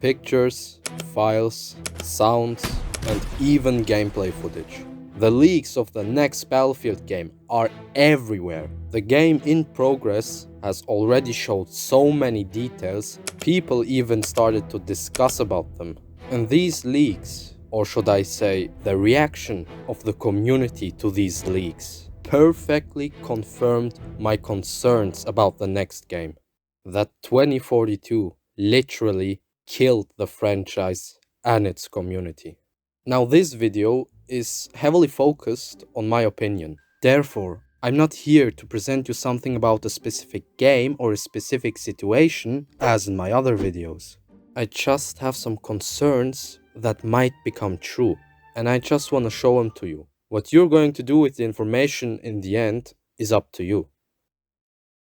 Pictures, files, sounds, and even gameplay footage. The leaks of the next Battlefield game are everywhere. The game in progress has already showed so many details, people even started to discuss about them. And these leaks, or should I say, the reaction of the community to these leaks, perfectly confirmed my concerns about the next game. That 2042 literally killed the franchise and its community. Now, this video is heavily focused on my opinion. Therefore, I'm not here to present you something about a specific game or a specific situation as in my other videos. I just have some concerns that might become true, and I just want to show them to you. What you're going to do with the information in the end is up to you.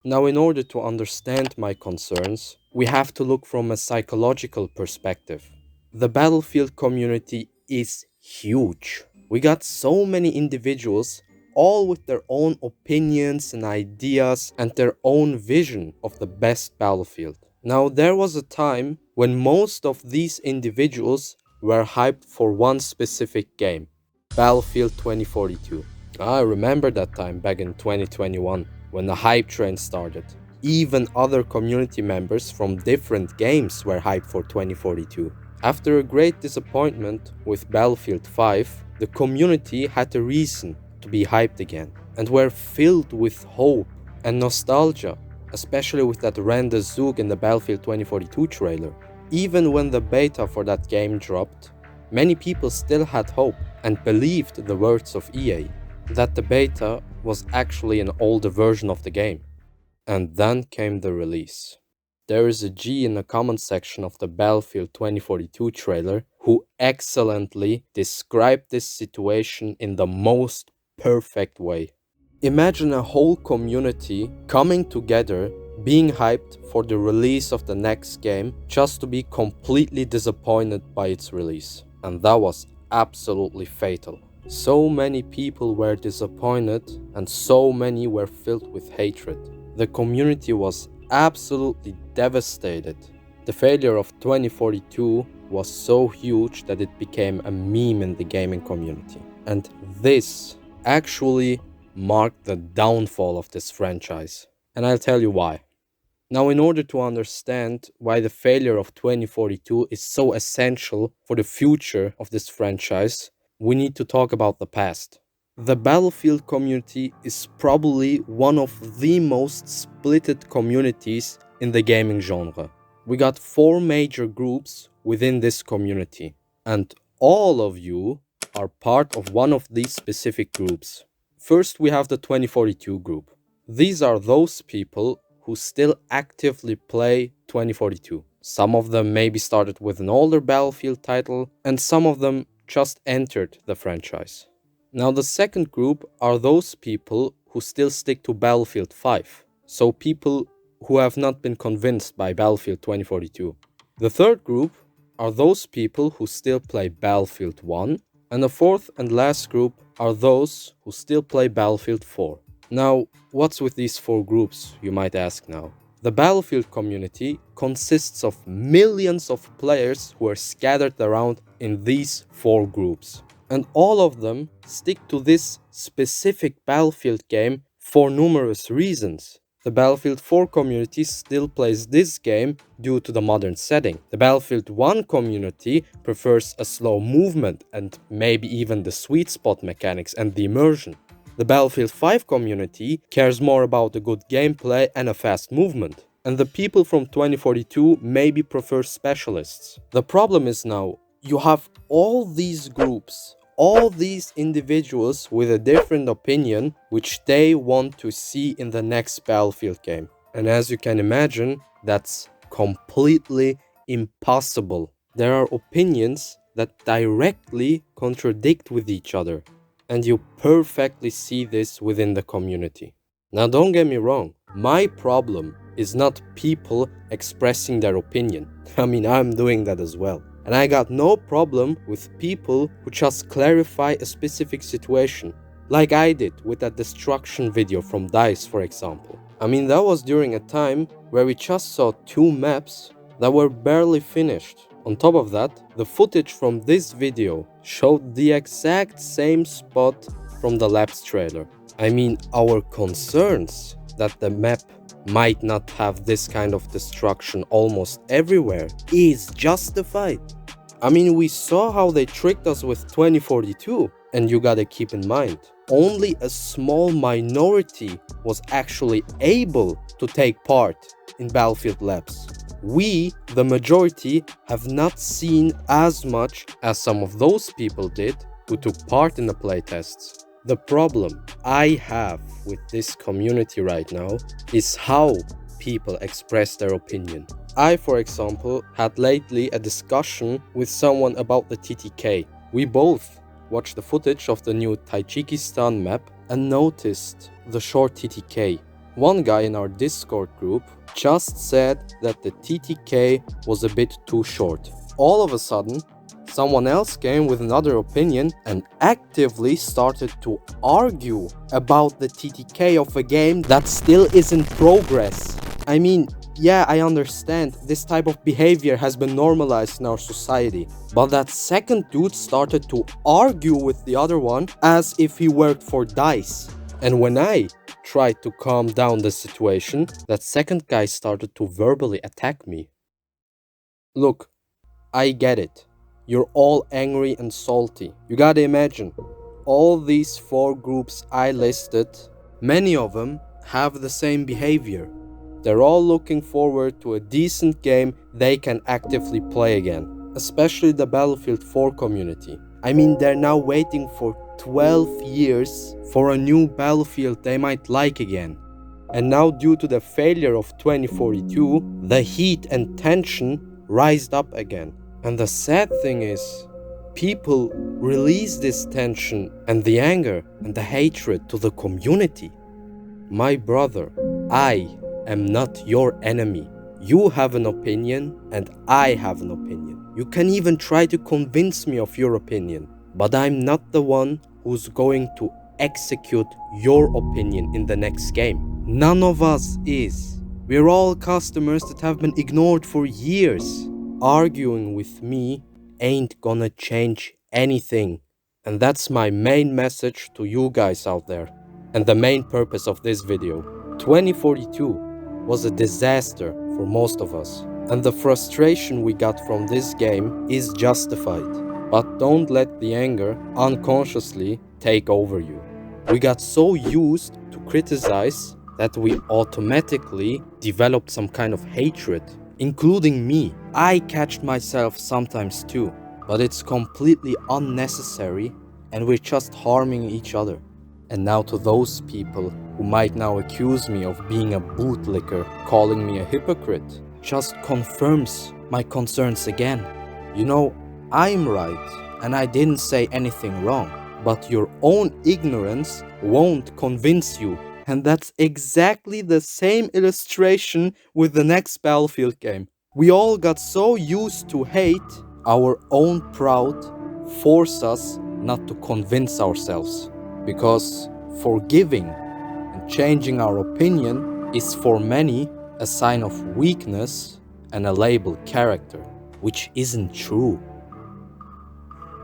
Now, in order to understand my concerns, we have to look from a psychological perspective. The Battlefield community is huge. We got so many individuals, all with their own opinions and ideas and their own vision of the best Battlefield. Now, there was a time when most of these individuals were hyped for one specific game, Battlefield 2042. I remember that time back in 2021 when the hype train started. Even other community members from different games were hyped for 2042. After a great disappointment with Battlefield 5, the community had a reason to be hyped again and were filled with hope and nostalgia, especially with that random Zook in the Battlefield 2042 trailer. Even when the beta for that game dropped, many people still had hope and believed the words of EA, that the beta was actually an older version of the game. And then came the release. There is a G in the comment section of the Battlefield 2042 trailer who excellently described this situation in the most perfect way. Imagine a whole community coming together, being hyped for the release of the next game, just to be completely disappointed by its release. And that was absolutely fatal. So many people were disappointed and so many were filled with hatred. The community was absolutely devastated. The failure of 2042 was so huge that it became a meme in the gaming community. And this actually marked the downfall of this franchise. And I'll tell you why. Now, in order to understand why the failure of 2042 is so essential for the future of this franchise, we need to talk about the past. The Battlefield community is probably one of the most splitted communities in the gaming genre. We got 4 major groups within this community, and all of you are part of one of these specific groups. First, we have the 2042 group. These are those people who still actively play 2042. Some of them maybe started with an older Battlefield title, and some of them just entered the franchise. Now, the second group are those people who still stick to Battlefield 5, so people who have not been convinced by Battlefield 2042. The third group are those people who still play Battlefield 1, and the fourth and last group are those who still play Battlefield 4. Now, what's with these 4 groups, you might ask now? The Battlefield community consists of millions of players who are scattered around in these 4 groups. And all of them stick to this specific Battlefield game for numerous reasons. The Battlefield 4 community still plays this game due to the modern setting. The Battlefield 1 community prefers a slow movement and maybe even the sweet spot mechanics and the immersion. The Battlefield 5 community cares more about a good gameplay and a fast movement. And the people from 2042 maybe prefer specialists. The problem is now, you have all these groups, all these individuals with a different opinion which they want to see in the next Battlefield game. And as you can imagine, that's completely impossible. There are opinions that directly contradict with each other. And you perfectly see this within the community. Now, don't get me wrong, my problem is not people expressing their opinion. I mean, I'm doing that as well. And I got no problem with people who just clarify a specific situation, like I did with that destruction video from DICE, for example. I mean, that was during a time where we just saw 2 maps that were barely finished On top of that, the footage from this video showed the exact same spot from the labs trailer. I mean, our concerns that the map might not have this kind of destruction almost everywhere is justified. I mean, we saw how they tricked us with 2042, and you gotta keep in mind, only a small minority was actually able to take part in Battlefield Labs. We, the majority, have not seen as much as some of those people did who took part in the playtests. The problem I have with this community right now is how people express their opinion. I, for example, had lately a discussion with someone about the TTK. We both watched the footage of the new Tajikistan map and noticed the short TTK. One guy in our Discord group just said that the TTK was a bit too short. All of a sudden, someone else came with another opinion and actively started to argue about the TTK of a game that still is in progress. I mean, yeah, I understand this type of behavior has been normalized in our society, but that second dude started to argue with the other one as if he worked for DICE. And when I tried to calm down the situation, that second guy started to verbally attack me. Look, I get it. You're all angry and salty. You gotta imagine, all these 4 groups I listed, many of them have the same behavior. They're all looking forward to a decent game they can actively play again, especially the Battlefield 4 community. I mean, they're now waiting for 12 years for a new Battlefield they might like again. And now, due to the failure of 2042, the heat and tension rised up again. And the sad thing is, people release this tension and the anger and the hatred to the community. My brother, I am not your enemy. You have an opinion and I have an opinion. You can even try to convince me of your opinion, but I'm not the one who's going to execute your opinion in the next game. None of us is. We're all customers that have been ignored for years. Arguing with me ain't gonna change anything. And that's my main message to you guys out there. And the main purpose of this video. 2042 was a disaster for most of us. And the frustration we got from this game is justified. But don't let the anger unconsciously take over you. We got so used to criticize that we automatically developed some kind of hatred, including me. I catch myself sometimes too, but it's completely unnecessary and we're just harming each other. And now to those people who might now accuse me of being a bootlicker, calling me a hypocrite, just confirms my concerns again. You know, I'm right and I didn't say anything wrong, but your own ignorance won't convince you. And that's exactly the same illustration with the next Battlefield game. We all got so used to hate, our own pride forced us not to convince ourselves. Because forgiving and changing our opinion is for many a sign of weakness and a labeled character, which isn't true.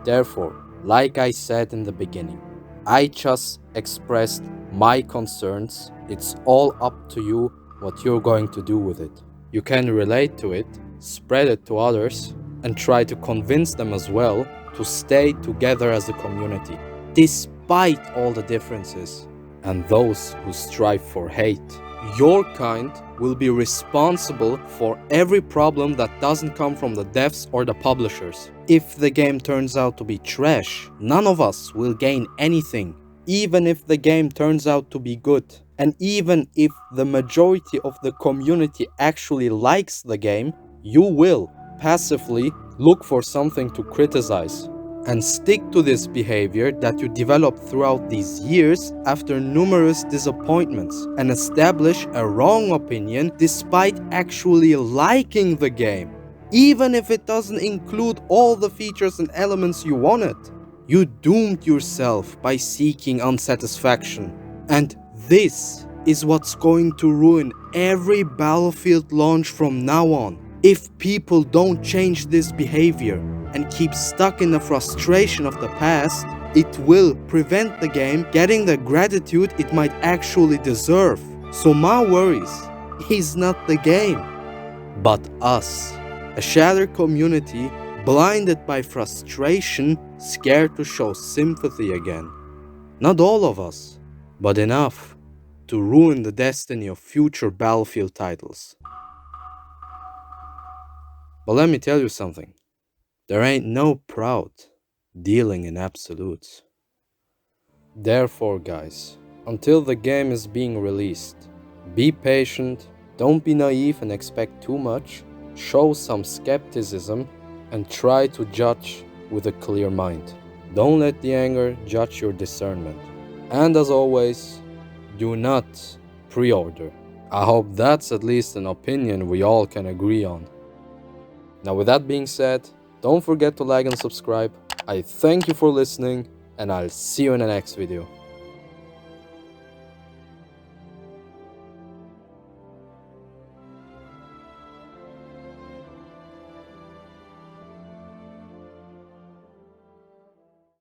Therefore, like I said in the beginning, I just expressed my concerns. It's all up to you what you're going to do with it. You can relate to it, spread it to others, and try to convince them as well to stay together as a community, despite all the differences. And those who strive for hate, your kind will be responsible for every problem that doesn't come from the devs or the publishers. If the game turns out to be trash, none of us will gain anything. Even if the game turns out to be good, and even if the majority of the community actually likes the game, you will passively look for something to criticize. And stick to this behavior that you developed throughout these years after numerous disappointments, and establish a wrong opinion despite actually liking the game, even if it doesn't include all the features and elements you wanted. You doomed yourself by seeking unsatisfaction. And this is what's going to ruin every Battlefield launch from now on. If people don't change this behavior and keep stuck in the frustration of the past, it will prevent the game getting the gratitude it might actually deserve. So my worries is not the game, but us. A shattered community blinded by frustration, scared to show sympathy again. Not all of us, but enough to ruin the destiny of future Battlefield titles. But let me tell you something. There ain't no proud dealing in absolutes. Therefore, guys, until the game is being released, be patient, don't be naive and expect too much, show some skepticism, and try to judge with a clear mind. Don't let the anger judge your discernment. And as always, do not pre-order. I hope that's at least an opinion we all can agree on. Now with that being said, don't forget to like and subscribe. I thank you for listening, and I'll see you in the next video.